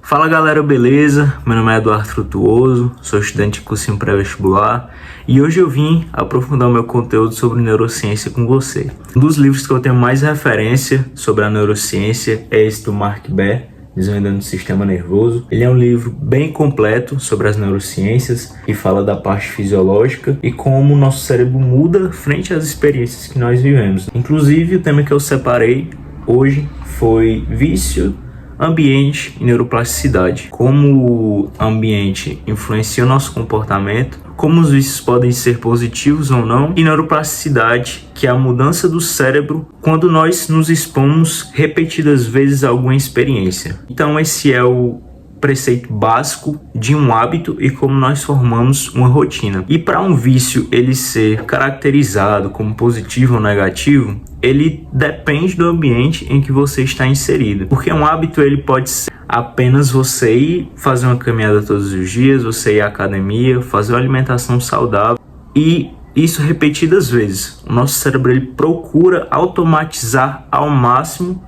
Fala galera, beleza? Meu nome é Eduardo Frutuoso, sou estudante de cursinho pré-vestibular e hoje eu vim aprofundar o meu conteúdo sobre neurociência com você. Um dos livros que eu tenho mais referência sobre a neurociência é esse do Mark Baer, Desvendando o Sistema Nervoso. Ele é um livro bem completo sobre as neurociências e fala da parte fisiológica e como o nosso cérebro muda frente às experiências que nós vivemos. Inclusive, o tema que eu separei hoje foi vício, ambiente e neuroplasticidade. Como o ambiente influencia o nosso comportamento, como os vícios podem ser positivos ou não, e neuroplasticidade, que é a mudança do cérebro quando nós nos expomos repetidas vezes a alguma experiência. Então esse é o preceito básico de um hábito e como nós formamos uma rotina. E para um vício ele ser caracterizado como positivo ou negativo, ele depende do ambiente em que você está inserido. Porque um hábito ele pode ser apenas você ir fazer uma caminhada todos os dias, você ir à academia, fazer uma alimentação saudável e isso repetidas vezes. O nosso cérebro ele procura automatizar ao máximo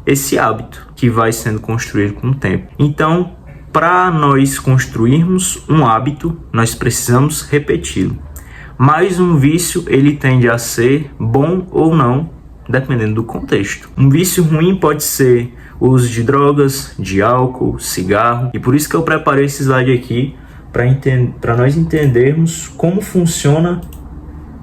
esse hábito que vai sendo construído com o tempo. Então, para nós construirmos um hábito, nós precisamos repeti-lo. Mas um vício, ele tende a ser bom ou não, dependendo do contexto. Um vício ruim pode ser o uso de drogas, de álcool, cigarro. E por isso que eu preparei esse slide aqui, para nós entendermos como funciona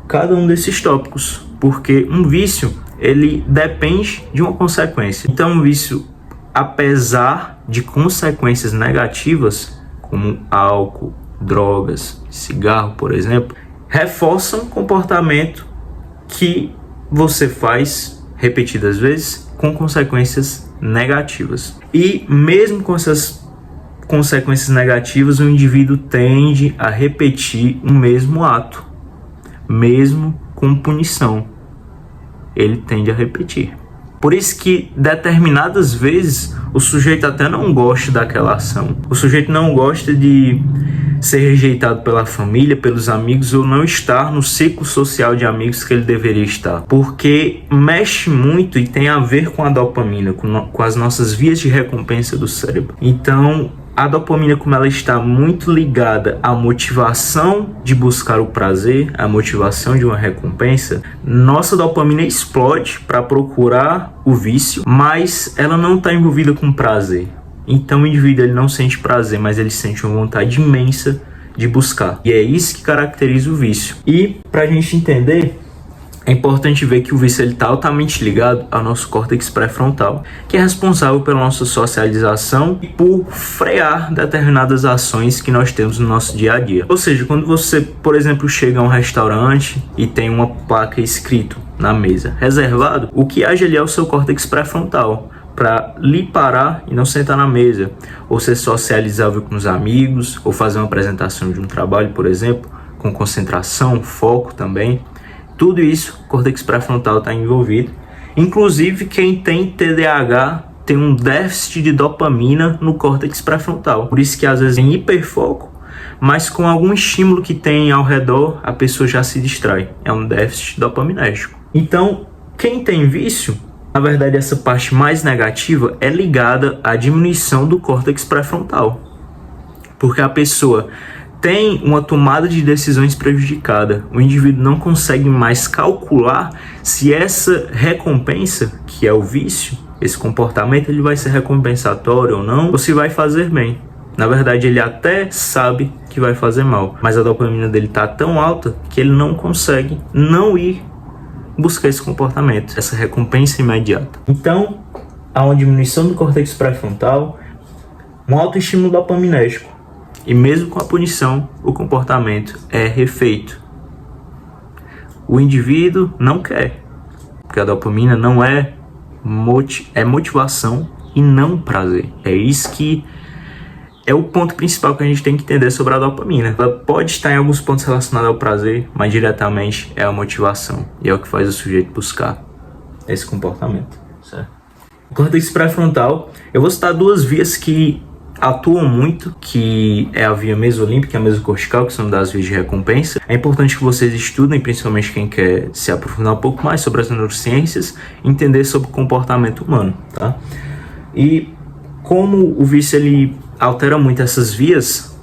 cada um desses tópicos. Porque um vício, ele depende de uma consequência. Então, um vício, apesar de consequências negativas, como álcool, drogas, cigarro, por exemplo, reforçam um comportamento que você faz repetidas vezes com consequências negativas. E mesmo com essas consequências negativas, o indivíduo tende a repetir o mesmo ato, mesmo com punição. Ele tende a repetir. Por isso que determinadas vezes o sujeito até não gosta daquela ação. O sujeito não gosta de ser rejeitado pela família, pelos amigos ou não estar no ciclo social de amigos que ele deveria estar. Porque mexe muito e tem a ver com a dopamina, com as nossas vias de recompensa do cérebro. Então, a dopamina, como ela está muito ligada à motivação de buscar o prazer, à motivação de uma recompensa, nossa dopamina explode para procurar o vício, mas ela não está envolvida com prazer. Então o indivíduo ele não sente prazer, mas ele sente uma vontade imensa de buscar. E é isso que caracteriza o vício. E para a gente entender, é importante ver que o vício está altamente ligado ao nosso córtex pré-frontal, que é responsável pela nossa socialização e por frear determinadas ações que nós temos no nosso dia a dia. Ou seja, quando você, por exemplo, chega a um restaurante e tem uma placa escrito na mesa, reservado, o que age ali é o seu córtex pré-frontal, para lhe parar e não sentar na mesa, ou ser socializável com os amigos, ou fazer uma apresentação de um trabalho, por exemplo, com concentração, foco também. Tudo isso, o córtex pré-frontal está envolvido. Inclusive, quem tem TDAH tem um déficit de dopamina no córtex pré-frontal. Por isso que às vezes tem hiperfoco, mas com algum estímulo que tem ao redor, a pessoa já se distrai. É um déficit dopaminérgico. Então, quem tem vício, na verdade, essa parte mais negativa é ligada à diminuição do córtex pré-frontal. Porque a pessoa tem uma tomada de decisões prejudicada. O indivíduo não consegue mais calcular se essa recompensa, que é o vício, esse comportamento, ele vai ser recompensatório ou não, ou se vai fazer bem. Na verdade, ele até sabe que vai fazer mal, mas a dopamina dele está tão alta que ele não consegue não ir buscar esse comportamento, essa recompensa imediata. Então, há uma diminuição do córtex pré-frontal, um alto estímulo dopaminérgico. E mesmo com a punição, o comportamento é refeito. O indivíduo não quer, porque a dopamina não é motivação e não prazer. É isso que é o ponto principal que a gente tem que entender sobre a dopamina. Ela pode estar em alguns pontos relacionados ao prazer, mas diretamente é a motivação. E é o que faz o sujeito buscar esse comportamento. Certo? O córtex pré-frontal, eu vou citar duas vias que atuam muito, que é a via mesolímbica e a mesocortical, que são das vias de recompensa. É importante que vocês estudem, principalmente quem quer se aprofundar um pouco mais sobre as neurociências, entender sobre o comportamento humano, tá? E como o vício ele altera muito essas vias,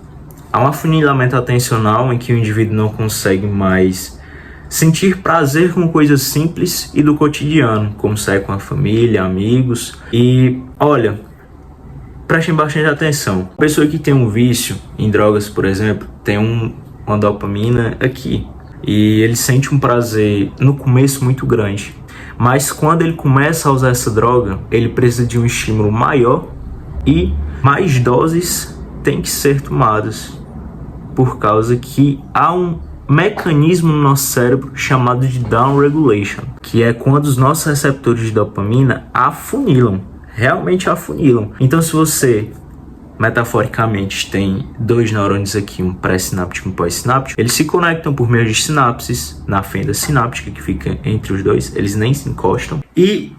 há um afunilamento atencional em que o indivíduo não consegue mais sentir prazer com coisas simples e do cotidiano, como sair com a família, amigos. E olha, prestem bastante atenção. A pessoa que tem um vício em drogas, por exemplo, tem uma dopamina aqui. E ele sente um prazer no começo muito grande. Mas quando ele começa a usar essa droga, ele precisa de um estímulo maior e mais doses têm que ser tomadas. Por causa que há um mecanismo no nosso cérebro chamado de down regulation, que é quando os nossos receptores de dopamina afunilam, realmente afunilam. Então, se você, metaforicamente, tem dois neurônios aqui, um pré-sináptico e um pós-sináptico, eles se conectam por meio de sinapses na fenda sináptica que fica entre os dois, eles nem se encostam. E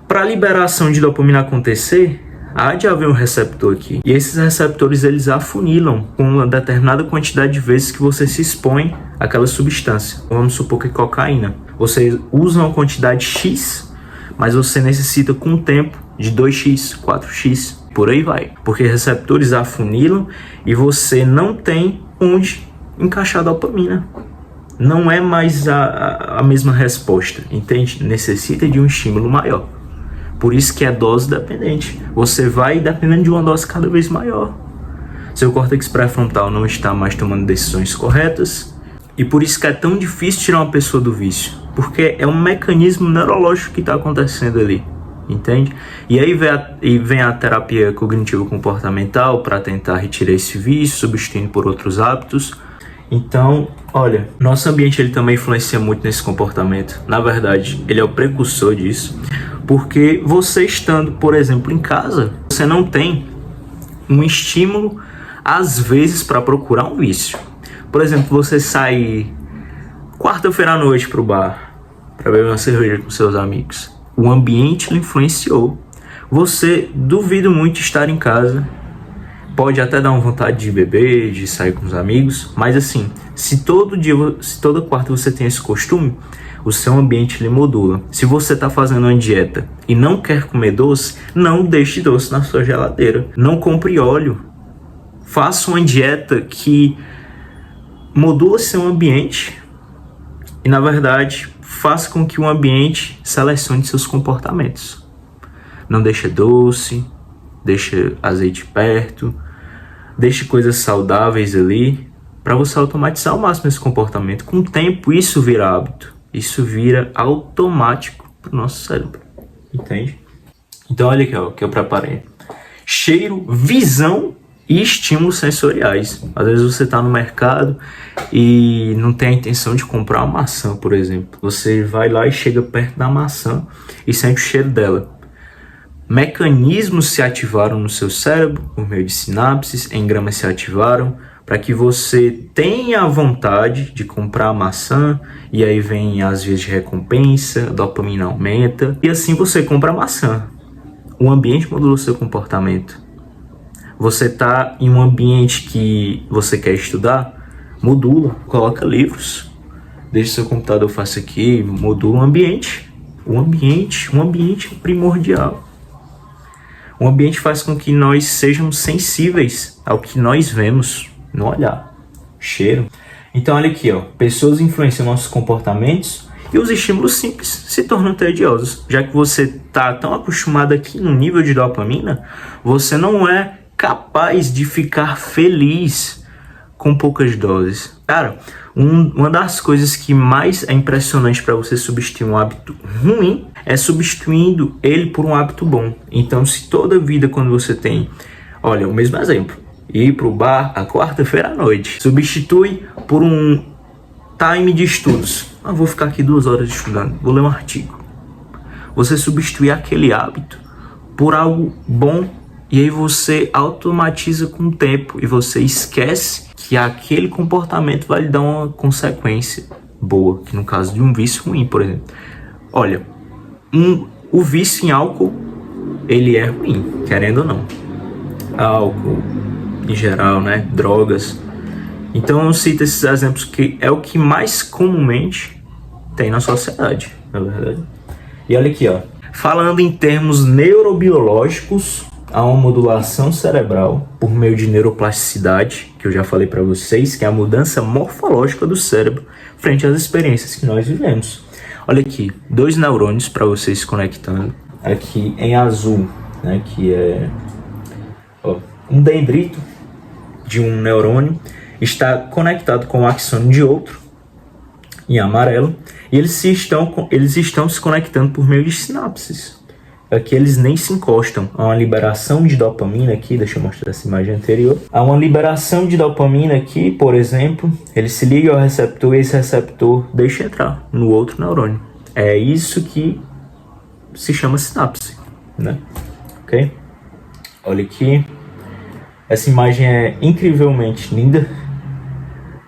para a liberação de dopamina acontecer, há de haver um receptor aqui. E esses receptores, eles afunilam com uma determinada quantidade de vezes que você se expõe àquela substância. Vamos supor que é cocaína. Você usa uma quantidade X, mas você necessita com o tempo de 2x, 4x, por aí vai. Porque receptores afunilam e você não tem onde encaixar a dopamina. Não é mais a mesma resposta, entende? Necessita de um estímulo maior. Por isso que é dose dependente. Você vai dependendo de uma dose cada vez maior. Seu córtex pré-frontal não está mais tomando decisões corretas. E por isso que é tão difícil tirar uma pessoa do vício. Porque é um mecanismo neurológico que está acontecendo ali. Entende? E aí vem a terapia cognitivo-comportamental para tentar retirar esse vício, substituindo por outros hábitos. Então, olha, nosso ambiente ele também influencia muito nesse comportamento. Na verdade, ele é o precursor disso. Porque você estando, por exemplo, em casa, você não tem um estímulo, às vezes, para procurar um vício. Por exemplo, você sai quarta-feira à noite para o bar, para beber uma cerveja com seus amigos. O ambiente lhe influenciou. Você duvida muito de estar em casa. Pode até dar uma vontade de beber, de sair com os amigos. Mas assim, se toda quarta você tem esse costume, o seu ambiente lhe modula. Se você está fazendo uma dieta e não quer comer doce, não deixe doce na sua geladeira. Não compre óleo. Faça uma dieta que modula seu ambiente e, na verdade, faça com que o ambiente selecione seus comportamentos. Não deixe doce, deixe azeite perto, deixe coisas saudáveis ali, para você automatizar ao máximo esse comportamento. Com o tempo, isso vira hábito. Isso vira automático para o nosso cérebro, entende? Então olha aqui, ó, que eu preparei. Cheiro, visão e estímulos sensoriais. Às vezes você está no mercado e não tem a intenção de comprar uma maçã, por exemplo. Você vai lá e chega perto da maçã e sente o cheiro dela. Mecanismos se ativaram no seu cérebro por meio de sinapses, engramas se ativaram, para que você tenha a vontade de comprar a maçã, e aí vem as vias de recompensa, a dopamina aumenta, e assim você compra a maçã. O ambiente modula o seu comportamento. Você está em um ambiente que você quer estudar, modula, coloca livros, deixa seu computador fácil aqui, modula o ambiente. O ambiente é primordial. O ambiente faz com que nós sejamos sensíveis ao que nós vemos no olhar, cheiro. Então olha aqui, ó, pessoas influenciam nossos comportamentos e os estímulos simples se tornam tediosos. Já que você está tão acostumado aqui no nível de dopamina, você não é capaz de ficar feliz com poucas doses. Cara, uma das coisas que mais é impressionante para você substituir um hábito ruim é substituindo ele por um hábito bom. Então, se toda vida quando você tem, olha, o mesmo exemplo, ir para o bar à quarta-feira à noite, substitui por um time de estudos. Vou ficar aqui 2 horas estudando, vou ler um artigo. Você substitui aquele hábito por algo bom e aí você automatiza com o tempo e você esquece que aquele comportamento vai lhe dar uma consequência boa, que no caso de um vício ruim, por exemplo. Olha, o vício em álcool, ele é ruim, querendo ou não. Álcool, em geral, né? Drogas. Então eu cito esses exemplos que é o que mais comumente tem na sociedade, na verdade. E olha aqui, ó. Falando em termos neurobiológicos, há uma modulação cerebral por meio de neuroplasticidade, que eu já falei para vocês, que é a mudança morfológica do cérebro frente às experiências que nós vivemos. Olha aqui, 2 neurônios para vocês se conectando. Aqui em azul, né, que é um dendrito de um neurônio, está conectado com o axônio de outro, em amarelo, e eles estão se conectando por meio de sinapses. Aqui eles nem se encostam. Há uma liberação de dopamina aqui, deixa eu mostrar essa imagem anterior. Há uma liberação de dopamina aqui, por exemplo, ele se liga ao receptor e esse receptor deixa entrar no outro neurônio. É isso que se chama sinapse, né? Ok? Olha aqui. Essa imagem é incrivelmente linda.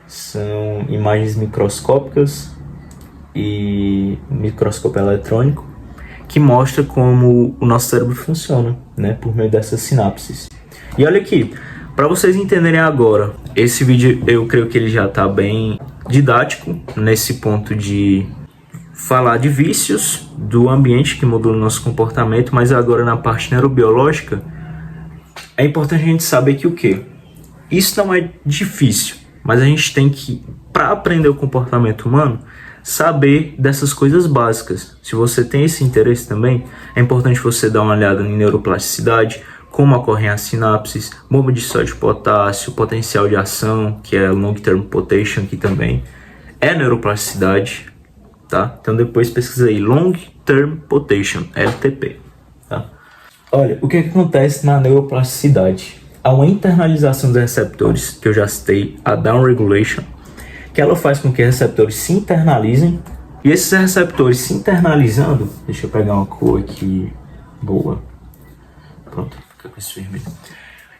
São imagens microscópicas e microscópio eletrônico que mostra como o nosso cérebro funciona, né, por meio dessas sinapses. E olha aqui, para vocês entenderem agora, esse vídeo eu creio que ele já está bem didático nesse ponto de falar de vícios, do ambiente que modula o nosso comportamento, mas agora na parte neurobiológica, é importante a gente saber que o quê? Isso não é difícil, mas a gente tem que, para aprender o comportamento humano, saber dessas coisas básicas. Se você tem esse interesse também, é importante você dar uma olhada em neuroplasticidade, como ocorrem as sinapses, bomba de sódio e potássio, potencial de ação, que é long term potential, que também é neuroplasticidade, tá? Então depois pesquisa aí, long term potential, LTP, tá? Olha, o que acontece na neuroplasticidade? Há uma internalização dos receptores, que eu já citei, a downregulation, que ela faz com que os receptores se internalizem, e esses receptores se internalizando, deixa eu pegar uma cor aqui boa, pronto, fica com esse vermelho.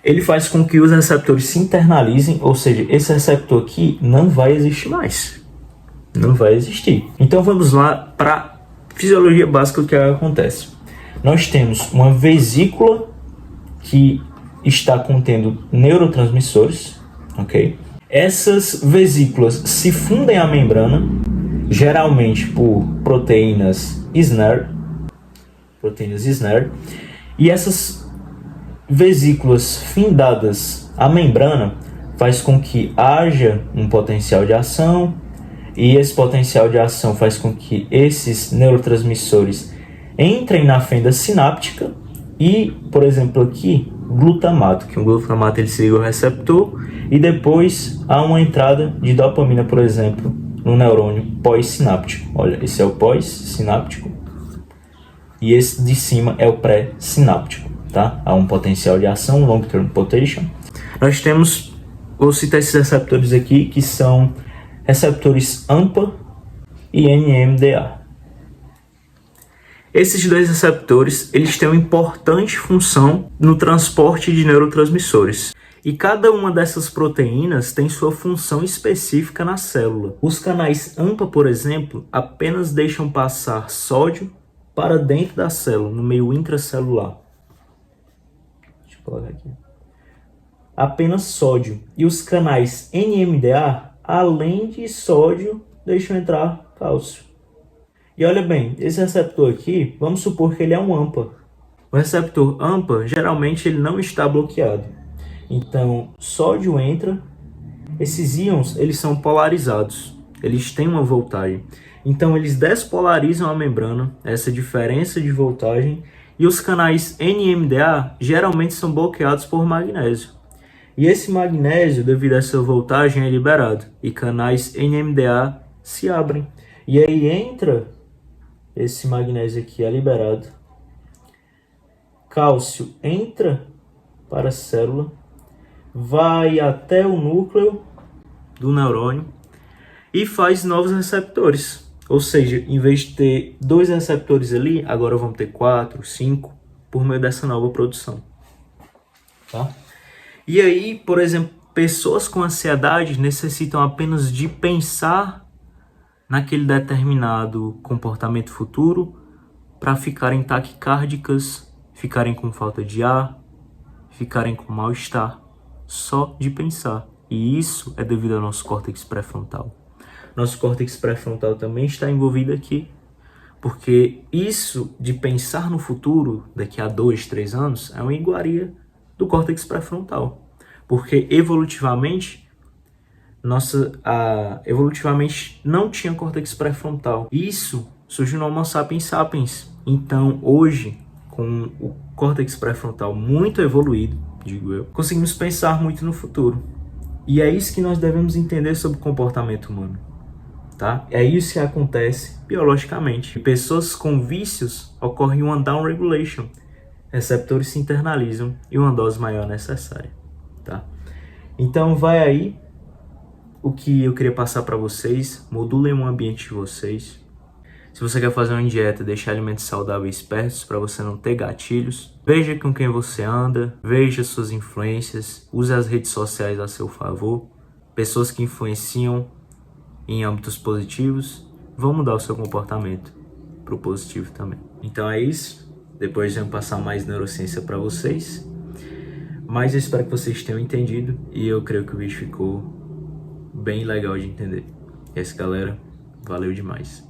Ele faz com que os receptores se internalizem, ou seja, esse receptor aqui não vai existir mais, não vai existir. Então vamos lá para a fisiologia básica do que acontece. Nós temos uma vesícula que está contendo neurotransmissores, ok? Essas vesículas se fundem à membrana, geralmente por proteínas SNAR, e essas vesículas findadas à membrana faz com que haja um potencial de ação, e esse potencial de ação faz com que esses neurotransmissores entrem na fenda sináptica e, por exemplo, aqui, glutamato, que o glutamato ele se liga ao receptor e depois há uma entrada de dopamina, por exemplo, no neurônio pós-sináptico. Olha, esse é o pós-sináptico e esse de cima é o pré-sináptico, tá? Há um potencial de ação, long-term potential. Nós temos, vou citar esses receptores aqui, que são receptores AMPA e NMDA. Esses 2 receptores, eles têm uma importante função no transporte de neurotransmissores. E cada uma dessas proteínas tem sua função específica na célula. Os canais AMPA, por exemplo, apenas deixam passar sódio para dentro da célula, no meio intracelular. Deixa eu colocar aqui. Apenas sódio. E os canais NMDA, além de sódio, deixam entrar cálcio. E olha bem, esse receptor aqui, vamos supor que ele é um AMPA. O receptor AMPA, geralmente, ele não está bloqueado. Então, sódio entra, esses íons, eles são polarizados, eles têm uma voltagem. Então, eles despolarizam a membrana, essa diferença de voltagem, e os canais NMDA geralmente são bloqueados por magnésio. E esse magnésio, devido a essa voltagem, é liberado, e canais NMDA se abrem. E aí entra... esse magnésio aqui é liberado, cálcio entra para a célula, vai até o núcleo do neurônio e faz novos receptores. Ou seja, em vez de ter 2 receptores ali, agora vamos ter 4, 5, por meio dessa nova produção. Tá? E aí, por exemplo, pessoas com ansiedade necessitam apenas de pensar naquele determinado comportamento futuro para ficarem taquicárdicas, ficarem com falta de ar, ficarem com mal-estar, só de pensar. E isso é devido ao nosso córtex pré-frontal. Nosso córtex pré-frontal também está envolvido aqui, Porque isso de pensar no futuro, daqui a 2, 3 anos, é uma iguaria do córtex pré-frontal. Porque evolutivamente, evolutivamente não tinha córtex pré-frontal. Isso surgiu no Homo sapiens sapiens. Então, hoje, com o córtex pré-frontal muito evoluído, digo eu, conseguimos pensar muito no futuro. E é isso que nós devemos entender sobre o comportamento humano. Tá? É isso que acontece biologicamente. Em pessoas com vícios ocorre uma down regulation. Receptores se internalizam e uma dose maior é necessária. Tá? Então vai aí o que eu queria passar para vocês. Modulem o ambiente de vocês. Se você quer fazer uma dieta, deixe alimentos saudáveis perto para você não ter gatilhos. Veja com quem você anda, veja suas influências, use as redes sociais a seu favor. Pessoas que influenciam em âmbitos positivos vão mudar o seu comportamento para o positivo também. Então é isso. Depois eu vou passar mais neurociência para vocês. Mas eu espero que vocês tenham entendido e eu creio que o vídeo ficou bem legal de entender. E é isso, galera. Valeu demais.